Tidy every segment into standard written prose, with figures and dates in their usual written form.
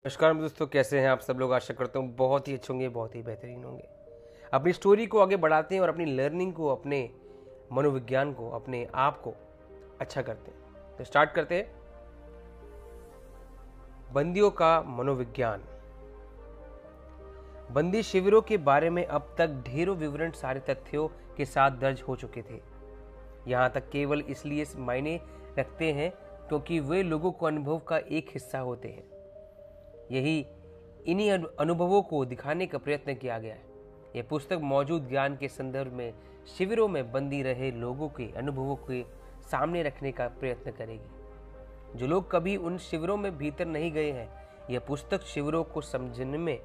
नमस्कार दोस्तों, कैसे हैं आप सब लोग। आशा करता हूँ बहुत ही अच्छे होंगे, बहुत ही बेहतरीन होंगे। अपनी स्टोरी को आगे बढ़ाते हैं और अपनी लर्निंग को, अपने मनोविज्ञान को, अपने आप को अच्छा करते हैं। तो स्टार्ट करते हैं। बंदियों का मनोविज्ञान। बंदी शिविरों के बारे में अब तक ढेरों विवरण सारे तथ्यों के साथ दर्ज हो चुके थे। यहाँ तक केवल इसलिए मायने रखते हैं क्योंकि वे लोगों को अनुभव का एक हिस्सा होते हैं। यही इन्हीं अनुभवों को दिखाने का प्रयत्न किया गया है। यह पुस्तक मौजूद ज्ञान के संदर्भ में शिविरों में बंदी रहे लोगों के अनुभवों के सामने रखने का प्रयत्न करेगी। जो लोग कभी उन शिविरों में भीतर नहीं गए हैं, यह पुस्तक शिविरों को समझने में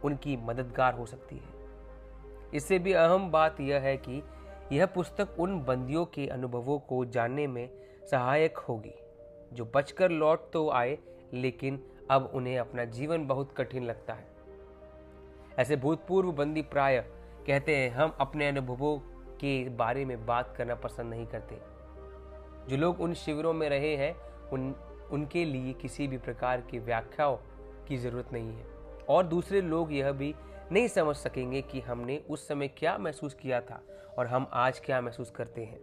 उनकी मददगार हो सकती है। इससे भी अहम बात यह है कि यह पुस्तक उन बंदियों के अनुभवों को जानने में सहायक होगी जो बचकर लौट तो आए, लेकिन अब उन्हें अपना जीवन बहुत कठिन लगता है। ऐसे भूतपूर्व बंदी प्राय कहते हैं, हम अपने अनुभवों के बारे में बात करना पसंद नहीं करते। जो लोग उन शिविरों में रहे हैं उनके लिए किसी भी प्रकार की व्याख्याओं की जरूरत नहीं है, और दूसरे लोग यह भी नहीं समझ सकेंगे कि हमने उस समय क्या महसूस किया था और हम आज क्या महसूस करते हैं।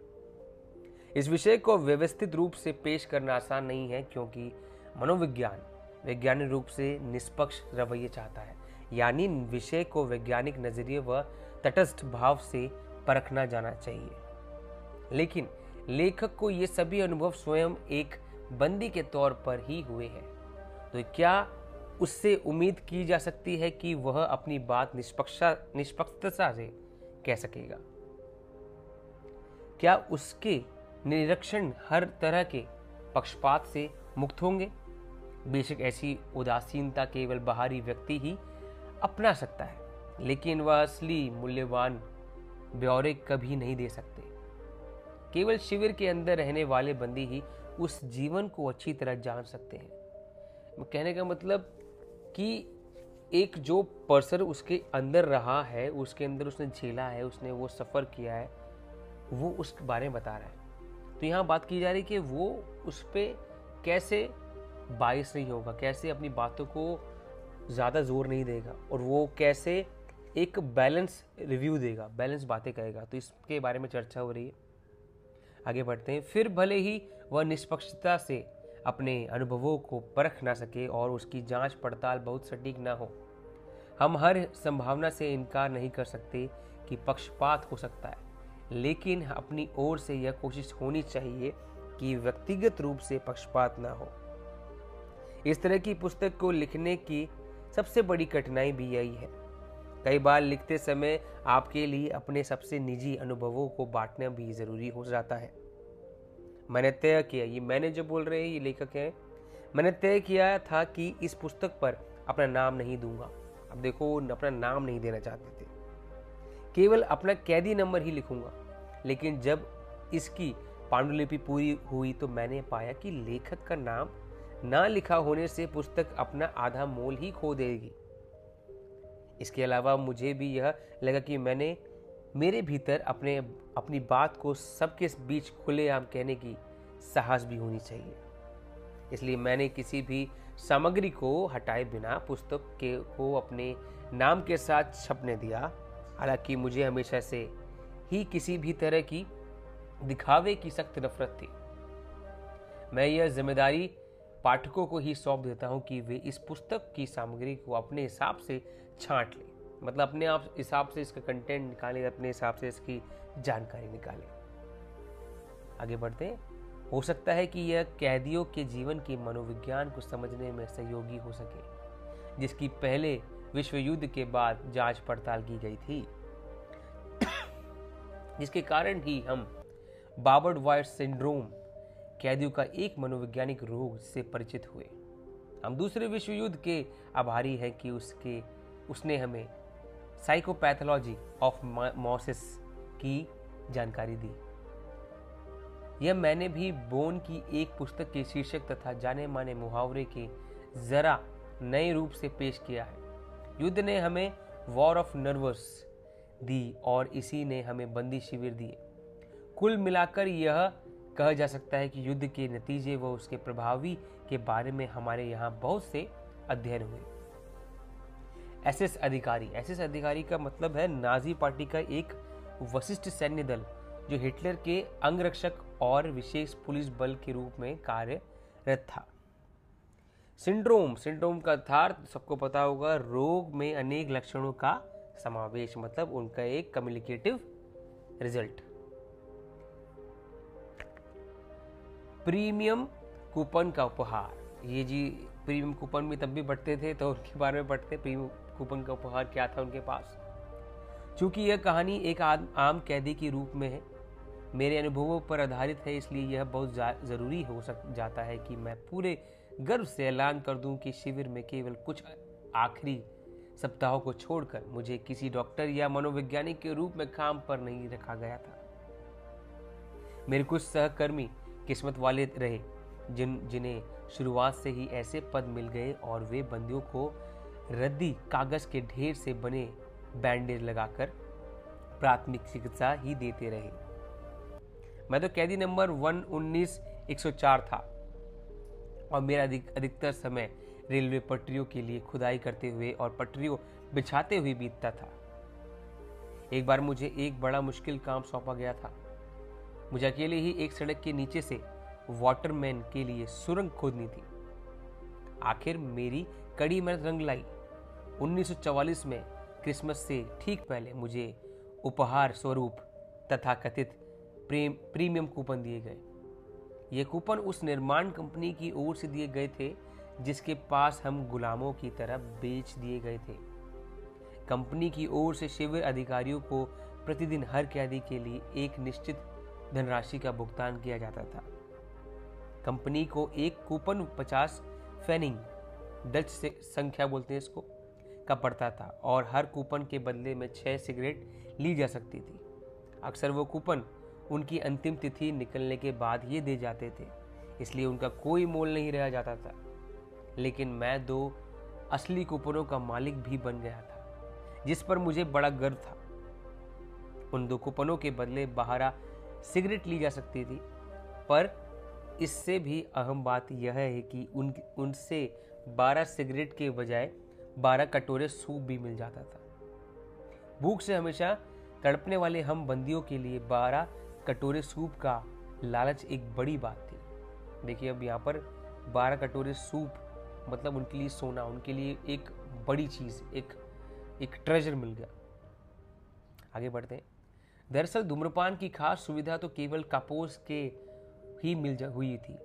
इस विषय को व्यवस्थित रूप से पेश करना आसान नहीं है, क्योंकि मनोविज्ञान वैज्ञानिक रूप से निष्पक्ष रवैये चाहता है, यानी विषय को वैज्ञानिक नजरिए व तटस्थ भाव से परखना जाना चाहिए। लेकिन लेखक को ये सभी अनुभव स्वयं एक बंदी के तौर पर ही हुए हैं, तो क्या उससे उम्मीद की जा सकती है कि वह अपनी बात निष्पक्षता से कह सकेगा? क्या उसके निरीक्षण हर तरह के पक्षपात से मुक्त होंगे? बेशक ऐसी उदासीनता केवल बाहरी व्यक्ति ही अपना सकता है, लेकिन वह असली मूल्यवान ब्यौरे कभी नहीं दे सकते। केवल शिविर के अंदर रहने वाले बंदी ही उस जीवन को अच्छी तरह जान सकते हैं। कहने का मतलब कि एक जो पर्सन उसके अंदर रहा है, उसके अंदर उसने झेला है, उसने वो सफ़र किया है, वो उस बारे में बता रहा है। तो यहाँ बात की जा रही कि वो उस पर कैसे बाइस नहीं होगा, कैसे अपनी बातों को ज़्यादा जोर नहीं देगा, और वो कैसे एक बैलेंस रिव्यू देगा, बैलेंस बातें करेगा। तो इसके बारे में चर्चा हो रही है। आगे बढ़ते हैं। फिर भले ही वह निष्पक्षता से अपने अनुभवों को परख ना सके और उसकी जांच पड़ताल बहुत सटीक ना हो, हम हर संभावना से इनकार नहीं कर सकते कि पक्षपात हो सकता है, लेकिन अपनी ओर से यह कोशिश होनी चाहिए कि व्यक्तिगत रूप से पक्षपात ना हो। इस तरह की पुस्तक को लिखने की सबसे बड़ी कठिनाई भी यही है। कई बार लिखते समय आपके लिए अपने सबसे निजी अनुभवों को बांटना भी जरूरी हो जाता है। मैंने तय किया, ये मैंने जो बोल रहे हैं ये लेखक हैं, मैंने तय किया था कि इस पुस्तक पर अपना नाम नहीं दूंगा। अब देखो, अपना नाम नहीं देना चाहते थे, केवल अपना कैदी नंबर ही लिखूंगा। लेकिन जब इसकी पांडुलिपि पूरी हुई तो मैंने पाया कि लेखक का नाम ना लिखा होने से पुस्तक अपना आधा मोल ही खो देगी। इसके अलावा मुझे भी यह लगा कि मेरे भीतर अपनी बात को सबके बीच खुलेआम कहने की साहस भी होनी चाहिए। इसलिए मैंने किसी भी सामग्री को हटाए बिना पुस्तक को अपने नाम के साथ छपने दिया। हालांकि मुझे हमेशा से ही किसी भी तरह की दिखावे की सख्त नफरत थी। मैं यह जिम्मेदारी पाठकों को ही सौंप देता हूं कि वे इस पुस्तक की सामग्री को अपने हिसाब से छांट लें, मतलब अपने आप हिसाब से इसका कंटेंट निकालें, अपने हिसाब से इसकी जानकारी निकालें। आगे बढ़ते हैं। हो सकता है कि यह कैदियों के जीवन के मनोविज्ञान को समझने में सहयोगी हो सके, जिसकी पहले विश्व युद्ध के बाद जांच पड़ताल की गई थी, जिसके कारण ही हम बाबर्ड वाइट सिंड्रोम, कैदियों का एक मनोवैज्ञानिक रोग से परिचित हुए। हम दूसरे विश्व युद्ध के आभारी हैं कि उसने हमें साइकोपैथोलॉजी ऑफ मॉसिस की जानकारी दी। यह मैंने भी बोन की एक पुस्तक के शीर्षक तथा जाने माने मुहावरे के जरा नए रूप से पेश किया है। युद्ध ने हमें वॉर ऑफ नर्वस दी और इसी ने हमें बंदी शिविर दिए। कुल मिलाकर यह कहा जा सकता है कि युद्ध के नतीजे व उसके प्रभावी के बारे में हमारे यहाँ बहुत से अध्ययन हुए। एसएस अधिकारी का मतलब है नाजी पार्टी का एक वरिष्ठ सैन्य दल जो हिटलर के अंगरक्षक और विशेष पुलिस बल के रूप में कार्यरत था। सिंड्रोम का अर्थ सबको पता होगा, रोग में अनेक लक्षणों का समावेश, मतलब उनका एक कम्युनिकेटिव रिजल्ट। प्रीमियम कूपन का उपहार, ये जी प्रीमियम कूपन भी तब भी बढ़ते थे, तो उनके बारे में पढ़ते। प्रीमियम कूपन का उपहार क्या था उनके पास। चूंकि यह कहानी एक आम कैदी के रूप में है, मेरे अनुभवों पर आधारित है, इसलिए यह बहुत ज़रूरी हो जाता है कि मैं पूरे गर्व से ऐलान कर दूं कि शिविर में केवल कुछ आखिरी सप्ताहों को छोड़कर मुझे किसी डॉक्टर या मनोवैज्ञानिक के रूप में काम पर नहीं रखा गया था। मेरे कुछ सहकर्मी किस्मत वाले रहे जिन्हें शुरुआत से ही ऐसे पद मिल गए और वे बंदियों को रद्दी कागज के ढेर से बने बैंडेज लगाकर प्राथमिक चिकित्सा ही देते रहे। मैं तो कैदी नंबर 119-104 था और मेरा अधिकतर समय रेलवे पटरियों के लिए खुदाई करते हुए और पटरियों बिछाते हुए बीतता था। एक बार मुझे एक बड़ा मुश्किल काम सौंपा गया था। मुझे अकेले ही एक सड़क के नीचे से वाटरमैन के लिए सुरंग खोदनी थी। आखिर मेरी कड़ी मेहनत रंग लाई। 1944 में क्रिसमस से ठीक पहले मुझे उपहार स्वरूप तथाकथित प्रीमियम कूपन दिए गए। ये कूपन उस निर्माण कंपनी की ओर से दिए गए थे जिसके पास हम गुलामों की तरह बेच दिए गए थे। कंपनी की ओर से शिविर अधिकारियों को प्रतिदिन हर कैदी के लिए एक निश्चित धनराशि का भुगतान किया जाता था। कंपनी को एक कूपन 50 फेनिंग, डच से संख्या बोलते हैं इसको, का पड़ता था और हर कूपन के बदले में 6 सिगरेट ली जा सकती थी। अक्सर वो कूपन उनकी अंतिम तिथि निकलने के बाद ये दे जाते थे, इसलिए उनका कोई मोल नहीं रह जाता था। लेकिन मैं 2 असली कूपनों का मालिक भी बन गया था, जिस पर मुझे बड़ा गर्व था। उन 2 कूपनों के बदले 12 सिगरेट ली जा सकती थी, पर इससे भी अहम बात यह है कि उनसे 12 सिगरेट के बजाय 12 कटोरे सूप भी मिल जाता था। भूख से हमेशा तड़पने वाले हम बंदियों के लिए 12 कटोरे सूप का लालच एक बड़ी बात थी। देखिए, अब यहाँ पर 12 कटोरे सूप मतलब उनके लिए सोना, उनके लिए एक बड़ी चीज़, एक ट्रेजर मिल गया। आगे बढ़ते हैं। दरअसल धूम्रपान की खास सुविधा तो केवल कापोस के ही हुई थी,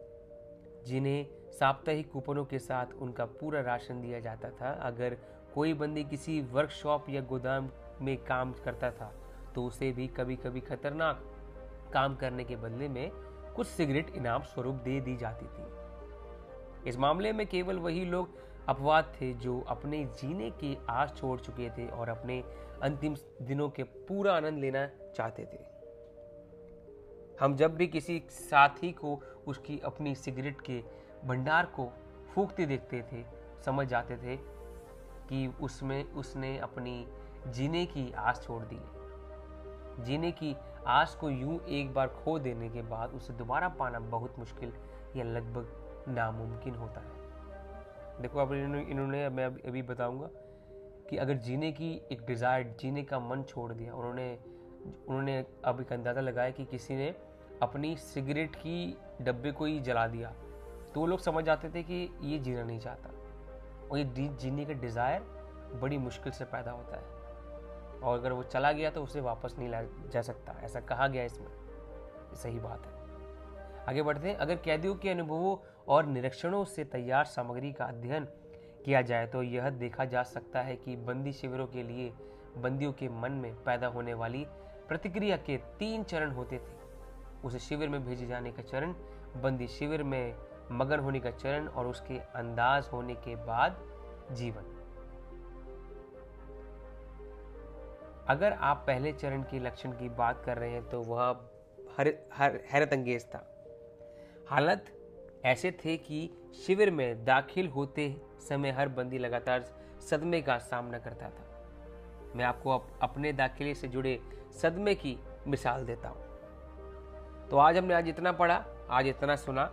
जिन्हें साप्ताहिक कूपनों के साथ उनका पूरा राशन दिया जाता था। अगर कोई बंदी किसी वर्कशॉप या गोदाम में काम करता था तो उसे भी कभी कभी खतरनाक काम करने के बदले में कुछ सिगरेट इनाम स्वरूप दे दी जाती थी। इस मामले में केवल वही लोग अपवाद थे जो अपने जीने की आस छोड़ चुके थे और अपने अंतिम दिनों के पूरा आनंद लेना चाहते थे। हम जब भी किसी साथी को उसकी अपनी सिगरेट के भंडार को फूंकते देखते थे, समझ जाते थे कि उसने अपनी जीने की आस छोड़ दी है। जीने की आस को यूं एक बार खो देने के बाद उसे दोबारा पाना बहुत मुश्किल या लगभग नामुमकिन होता है। देखो, अब इन्होंने मैं अभी बताऊंगा कि अगर जीने की एक डिज़ायर, जीने का मन छोड़ दिया, उन्होंने अब एक अंदाज़ा लगाया कि किसी ने अपनी सिगरेट की डब्बे को ही जला दिया, तो वो लोग समझ जाते थे कि ये जीना नहीं चाहता और ये जीने का डिज़ायर बड़ी मुश्किल से पैदा होता है और अगर वो चला गया तो उसे वापस नहीं लाया जा सकता, ऐसा कहा गया इसमें। सही बात है। आगे बढ़ते हैं। अगर कैदियों के अनुभवों और निरीक्षणों से तैयार सामग्री का अध्ययन किया जाए तो यह देखा जा सकता है कि बंदी शिविरों के लिए बंदियों के मन में पैदा होने वाली प्रतिक्रिया के 3 चरण होते थे। उसे शिविर में भेजे जाने का चरण, बंदी शिविर में मगन होने का चरण और उसके अंदाज होने के बाद जीवन। अगर आप पहले चरण के लक्षण की बात कर रहे हैं तो वह हैरत अंगेज था। हालत ऐसे थे कि शिविर में दाखिल होते समय हर बंदी लगातार सदमे का सामना करता था। मैं आपको अपने दाखिले से जुड़े सदमे की मिसाल देता हूँ। तो हमने आज इतना पढ़ा, आज इतना सुना।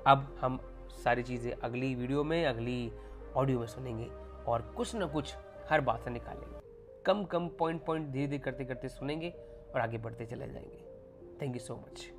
अब हम सारी चीज़ें अगली वीडियो में, अगली ऑडियो में सुनेंगे और कुछ ना कुछ हर बात से निकालेंगे। कम पॉइंट धीरे धीरे करते करते सुनेंगे और आगे बढ़ते चले जाएंगे। Thank you so much.